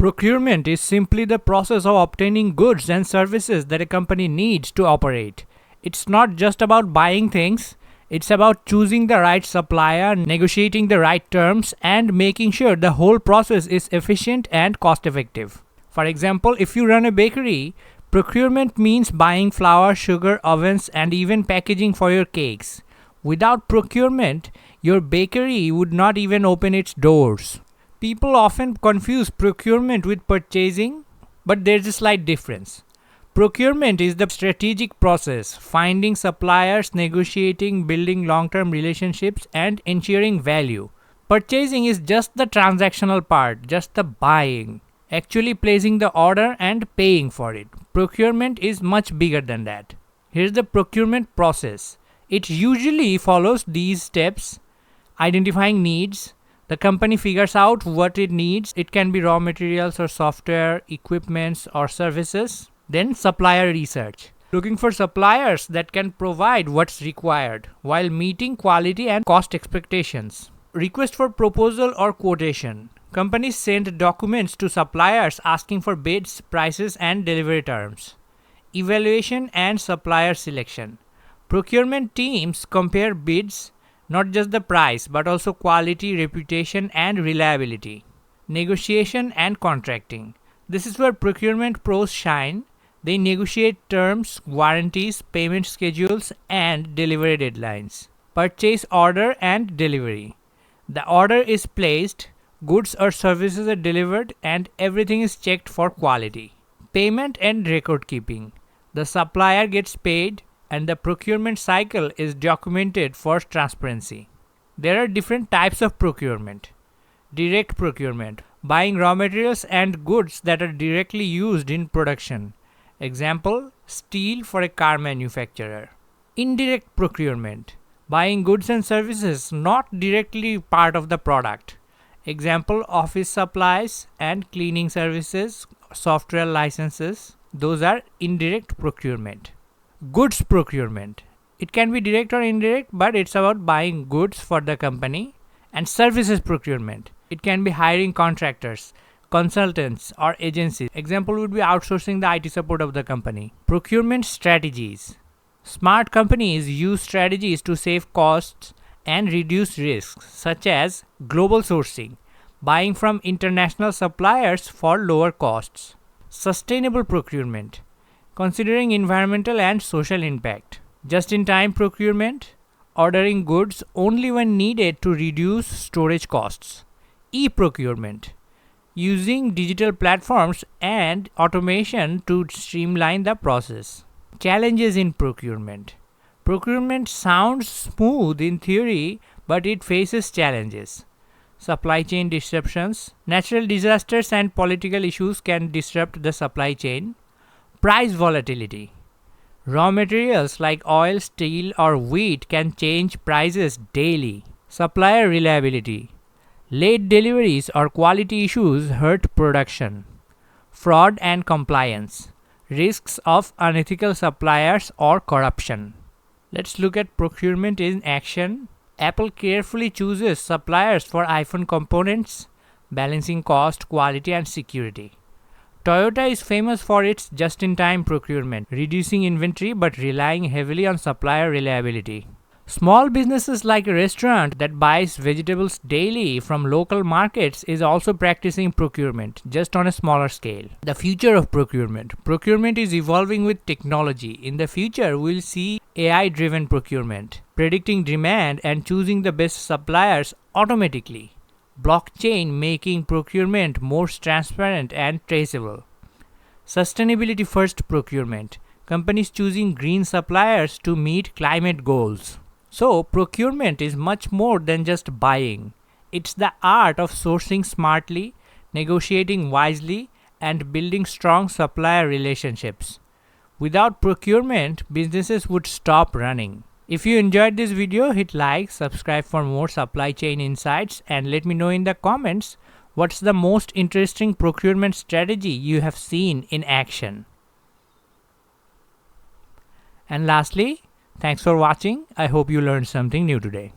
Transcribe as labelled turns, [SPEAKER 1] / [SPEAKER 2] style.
[SPEAKER 1] Procurement is simply the process of obtaining goods and services that a company needs to operate. It's not just about buying things, it's about choosing the right supplier, negotiating the right terms, and making sure the whole process is efficient and cost effective. For example, if you run a bakery, procurement means buying flour, sugar, ovens, and even packaging for your cakes. Without procurement, your bakery would not even open its doors. People often confuse procurement with purchasing, but there's a slight difference. Procurement is the strategic process, finding suppliers, negotiating, building long-term relationships, and ensuring value. Purchasing is just the transactional part, just the buying, actually placing the order and paying for it. Procurement is much bigger than that. Here's the procurement process. It usually follows these steps: identifying needs. The company figures out what it needs. It can be raw materials or software, equipments or services. Then supplier research. Looking for suppliers that can provide what's required while meeting quality and cost expectations. Request for proposal or quotation. Companies send documents to suppliers asking for bids, prices, and delivery terms. Evaluation and supplier selection. Procurement teams compare bids, not just the price, but also quality, reputation, and reliability. Negotiation and contracting. This is where procurement pros shine. They negotiate terms, warranties, payment schedules, and delivery deadlines. Purchase order and delivery. The order is placed, goods or services are delivered, and everything is checked for quality. Payment and record keeping. The supplier gets paid, and the procurement cycle is documented for transparency. There are different types of procurement. Direct procurement, buying raw materials and goods that are directly used in production. Example, steel for a car manufacturer. Indirect procurement, buying goods and services not directly part of the product. Example, office supplies and cleaning services, software licenses. Those are indirect procurement. Goods procurement. It can be direct or indirect, but it's about buying goods for the company. And services procurement. It can be hiring contractors, consultants, or agencies. Example would be outsourcing the IT support of the company. Procurement strategies. Smart companies use strategies to save costs and reduce risks, such as global sourcing, buying from international suppliers for lower costs. Sustainable procurement. Considering environmental and social impact. Just-in-time procurement, ordering goods only when needed to reduce storage costs. E-procurement, using digital platforms and automation to streamline the process. Challenges in procurement. Procurement sounds smooth in theory, but it faces challenges. Supply chain disruptions. Natural disasters and political issues can disrupt the supply chain. Price volatility. Raw materials like oil, steel, or wheat can change prices daily. Supplier reliability. Late deliveries or quality issues hurt production. Fraud and compliance. Risks of unethical suppliers or corruption. Let's look at procurement in action. Apple carefully chooses suppliers for iPhone components, balancing cost, quality, and security. Toyota is famous for its just-in-time procurement, reducing inventory but relying heavily on supplier reliability. Small businesses like a restaurant that buys vegetables daily from local markets is also practicing procurement, just on a smaller scale. The future of procurement. Procurement is evolving with technology. In the future, we'll see AI-driven procurement, predicting demand and choosing the best suppliers automatically. Blockchain making procurement more transparent and traceable. Sustainability first procurement. Companies choosing green suppliers to meet climate goals. So, procurement is much more than just buying. It's the art of sourcing smartly, negotiating wisely, and building strong supplier relationships. Without procurement, businesses would stop running. If you enjoyed this video, hit like, subscribe for more supply chain insights, and let me know in the comments what's the most interesting procurement strategy you have seen in action. And lastly, thanks for watching. I hope you learned something new today.